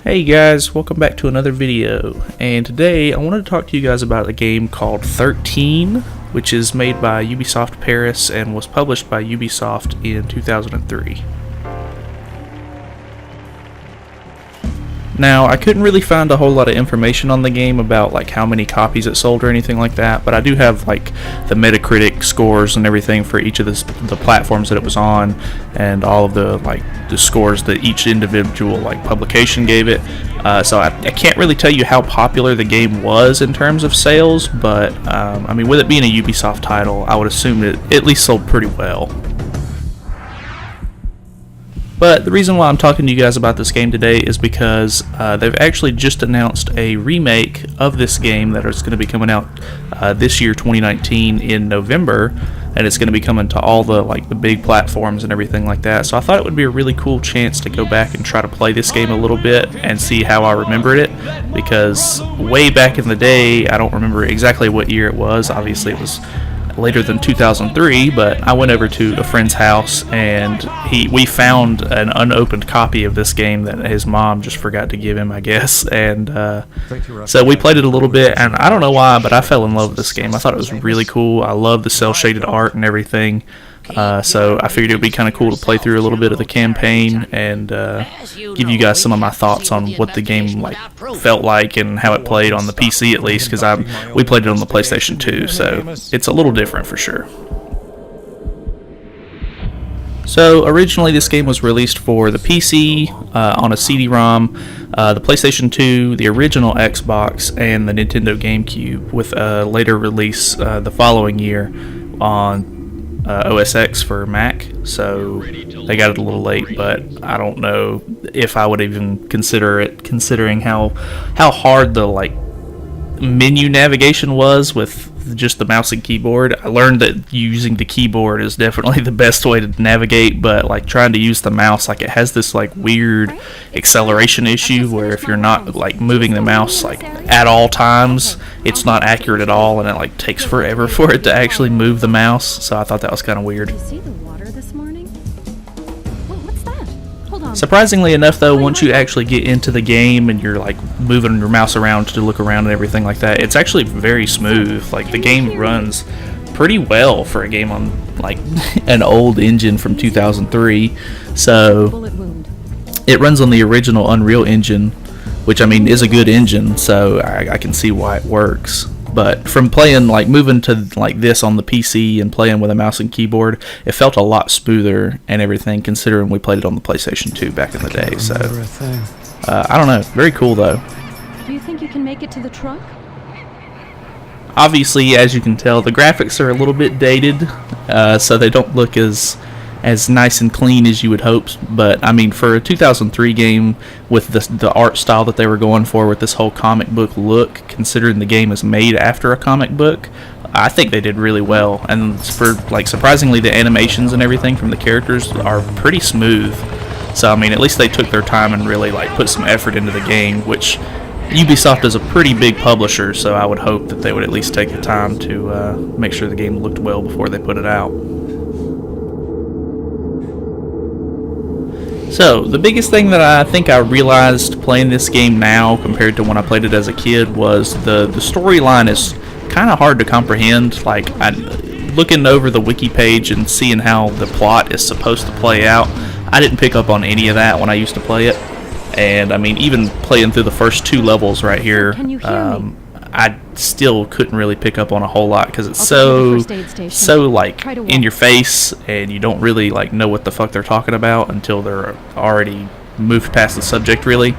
Hey guys, welcome back to another video, and today I wanted to talk to you guys about a game called XIII, which is made by Ubisoft Paris and was published by Ubisoft in 2003. Now, I couldn't really find a whole lot of information on the game about like how many copies it sold or anything like that, but I do have like the Metacritic scores and everything for each of the platforms that it was on, and all of the scores that each individual publication gave it. So I can't really tell you how popular the game was in terms of sales, but I mean, with it being a Ubisoft title, I would assume it at least sold pretty well. But the reason why I'm talking to you guys about this game today is because they've actually just announced a remake of this game that is going to be coming out this year, 2019, in November, and it's going to be coming to all the big platforms and everything like that. So I thought it would be a really cool chance to go back and try to play this game a little bit and see how I remembered it, because way back in the day, I don't remember exactly what year it was. Obviously it was later than 2003, but I went over to a friend's house and we found an unopened copy of this game that his mom just forgot to give him, I guess, and so we played it a little bit, and I don't know why, but I fell in love with this game. I thought it was really cool. I love the cel-shaded art and everything, so I figured it would be kind of cool to play through a little bit of the campaign and give you guys some of my thoughts on what the game felt like and how it played on the PC, at least, because we played it on the PlayStation 2, so it's a little different for sure. So originally this game was released for the PC on a CD-ROM, the PlayStation 2, the original Xbox, and the Nintendo GameCube, with a later release the following year on OS X for Mac. So they got it a little late, but I don't know if I would even consider it, considering how hard the menu navigation was with just the mouse and keyboard. I learned that using the keyboard is definitely the best way to navigate, but trying to use the mouse, it has this weird acceleration issue where if you're not moving the mouse at all times, it's not accurate at all, and it takes forever for it to actually move the mouse. So I thought that was kind of weird. Surprisingly enough, though, once you actually get into the game and you're moving your mouse around to look around and everything like that, it's actually very smooth. The game runs pretty well for a game on an old engine from 2003. So it runs on the original Unreal Engine, which I mean is a good engine, so I can see why it works. But from playing, moving to this on the PC and playing with a mouse and keyboard, it felt a lot smoother and everything, considering we played it on the PlayStation 2 back in the day. So, I don't know. Very cool, though. Do you think you can make it to the truck? Obviously, as you can tell, the graphics are a little bit dated, so they don't look as nice and clean as you would hope, but I mean, for a 2003 game with the art style that they were going for with this whole comic book look, considering the game is made after a comic book, I think they did really well. And for surprisingly, the animations and everything from the characters are pretty smooth. So I mean, at least they took their time and really put some effort into the game, which Ubisoft is a pretty big publisher, so I would hope that they would at least take the time to make sure the game looked well before they put it out. So, the biggest thing that I think I realized playing this game now compared to when I played it as a kid was the storyline is kind of hard to comprehend. Looking over the wiki page and seeing how the plot is supposed to play out, I didn't pick up on any of that when I used to play it. And I mean, even playing through the first two levels right here, I still couldn't really pick up on a whole lot, because it's so in your face, and you don't really know what the fuck they're talking about until they're already moved past the subject, really.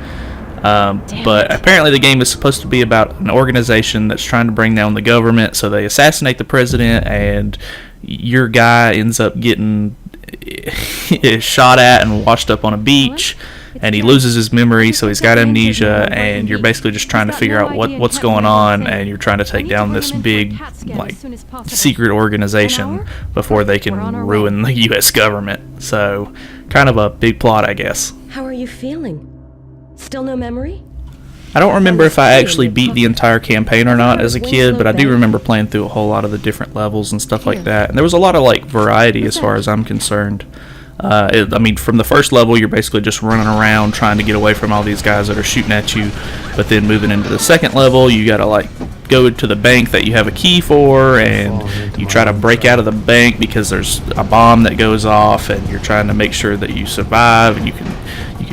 But apparently the game is supposed to be about an organization that's trying to bring down the government, so they assassinate the president, and your guy ends up getting shot at and washed up on a beach, and he loses his memory, so he's got amnesia, and you're basically just trying to figure out what's going on, and you're trying to take down this big secret organization before they can ruin the US government. So kind of a big plot, I guess. How are you feeling? Still no memory? I don't remember if I actually beat the entire campaign or not as a kid, but I do remember playing through a whole lot of the different levels and stuff like that, and there was a lot of variety as far as I'm concerned. I mean, from the first level, you're basically just running around trying to get away from all these guys that are shooting at you. But then moving into the second level, you gotta like go to the bank that you have a key for, and you try to break out of the bank because there's a bomb that goes off, and you're trying to make sure that you survive, and you can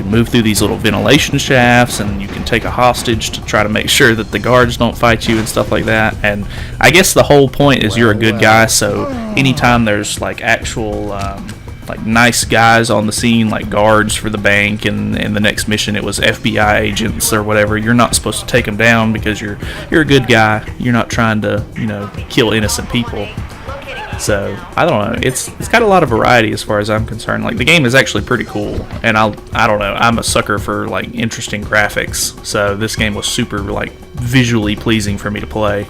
move through these little ventilation shafts, and you can take a hostage to try to make sure that the guards don't fight you and stuff like that. And I guess the whole point is you're a good guy, so anytime there's like actual like nice guys on the scene, like guards for the bank, and in the next mission it was FBI agents or whatever, you're not supposed to take them down because you're a good guy. You're not trying to, you know, kill innocent people. So I don't know, it's got a lot of variety as far as I'm concerned. Like, the game is actually pretty cool, and I don't know, I'm a sucker for like interesting graphics, so this game was super like visually pleasing for me to play.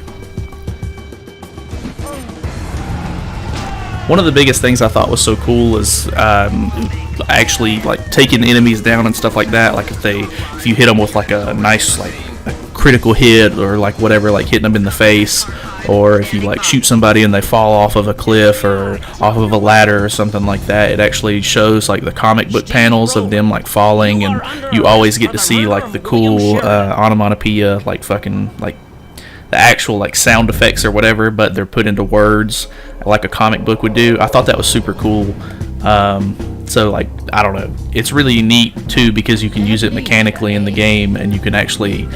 One of the biggest things I thought was so cool is actually like taking enemies down and stuff like that. Like if you hit them with like a nice like a critical hit or like whatever, like hitting them in the face, or if you like shoot somebody and they fall off of a cliff or off of a ladder or something like that, it actually shows like the comic book panels of them like falling, and you always get to see like the cool onomatopoeia, like fucking like the actual like sound effects or whatever, but they're put into words like a comic book would do. I thought that was super cool. So like, I don't know, it's really neat too because you can use it mechanically in the game, and you can actually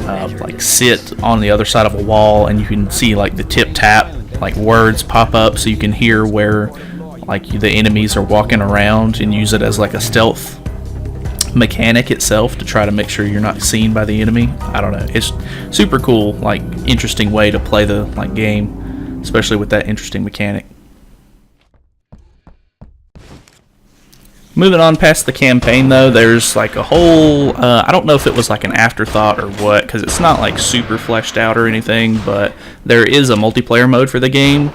like sit on the other side of a wall, and you can see like the tip tap like words pop up, so you can hear where like the enemies are walking around, and use it as like a stealth mechanic itself to try to make sure you're not seen by the enemy. I don't know, it's super cool, like interesting way to play the like game, especially with that interesting mechanic. Moving on past the campaign though, there's like a whole, I don't know if it was like an afterthought or what, because it's not like super fleshed out or anything, but there is a multiplayer mode for the game.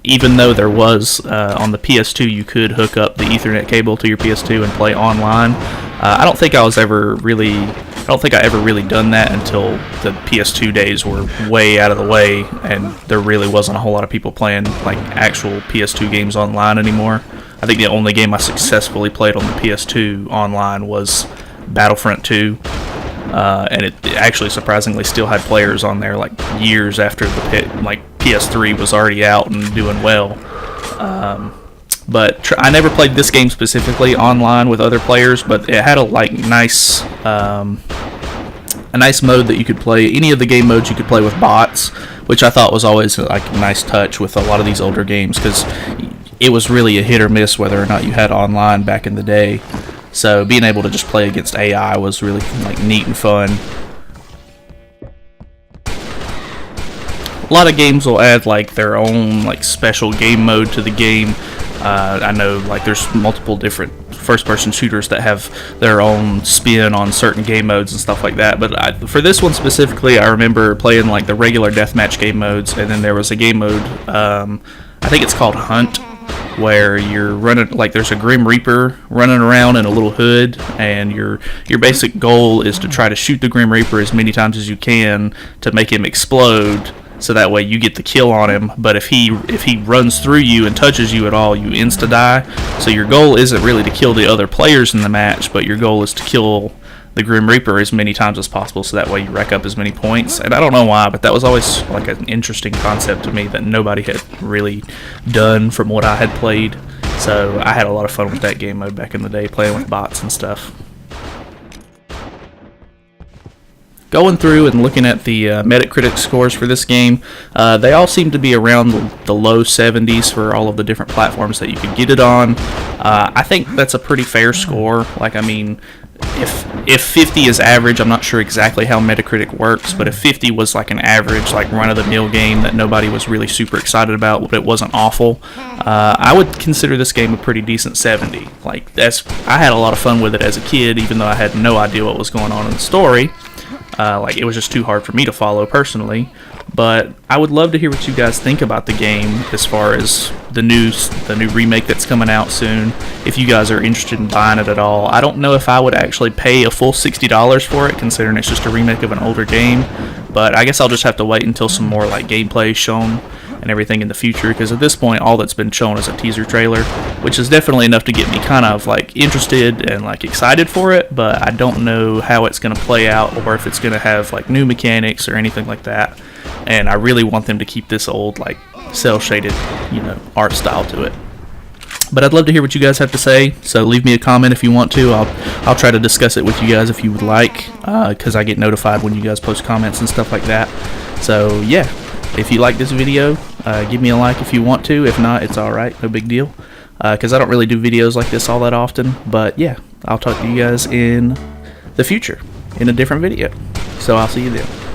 Even though there was, on the PS2 you could hook up the Ethernet cable to your PS2 and play online. I don't think I ever really done that until the PS2 days were way out of the way, and there really wasn't a whole lot of people playing like actual PS2 games online anymore. I think the only game I successfully played on the PS2 online was Battlefront 2, and it actually surprisingly still had players on there like years after the PS3 was already out and doing well. But I never played this game specifically online with other players, but it had a like nice mode that you could play. Any of the game modes you could play with bots, which I thought was always like a nice touch with a lot of these older games, because it was really a hit or miss whether or not you had online back in the day. So being able to just play against AI was really like neat and fun. A lot of games will add like their own like special game mode to the game. I know like there's multiple different first-person shooters that have their own spin on certain game modes and stuff like that. But for this one specifically, I remember playing like the regular deathmatch game modes, and then there was a game mode, I think it's called Hunt, where you're running, like there's a Grim Reaper running around in a little hood, and your basic goal is to try to shoot the Grim Reaper as many times as you can to make him explode, so that way you get the kill on him. But if he runs through you and touches you at all, you insta-die. So your goal isn't really to kill the other players in the match, but your goal is to kill the Grim Reaper as many times as possible, so that way you rack up as many points. And I don't know why, but that was always like an interesting concept to me that nobody had really done from what I had played. So I had a lot of fun with that game mode back in the day, playing with bots and stuff. Going through and looking at the Metacritic scores for this game, they all seem to be around the low 70s for all of the different platforms that you could get it on. I think that's a pretty fair score. Like, I mean, if 50 is average, I'm not sure exactly how Metacritic works, but if 50 was like an average, like run-of-the-mill game that nobody was really super excited about, but it wasn't awful, I would consider this game a pretty decent 70. Like, I had a lot of fun with it as a kid, even though I had no idea what was going on in the story. Like, it was just too hard for me to follow personally. But I would love to hear what you guys think about the game as far as the new remake that's coming out soon. If you guys are interested in buying it at all. I don't know if I would actually pay a full $60 for it, considering it's just a remake of an older game. But I guess I'll just have to wait until some more like gameplay is shown and everything in the future, because at this point all that's been shown is a teaser trailer, which is definitely enough to get me kind of like interested and like excited for it, but I don't know how it's going to play out or if it's going to have like new mechanics or anything like that. And I really want them to keep this old like cel-shaded, you know, art style to it. But I'd love to hear what you guys have to say, so leave me a comment if you want to. I'll try to discuss it with you guys if you would like, because I get notified when you guys post comments and stuff like that. So yeah, if you like this video, give me a like if you want to. If not, it's alright, no big deal, because I don't really do videos like this all that often. But yeah, I'll talk to you guys in the future in a different video. So I'll see you then.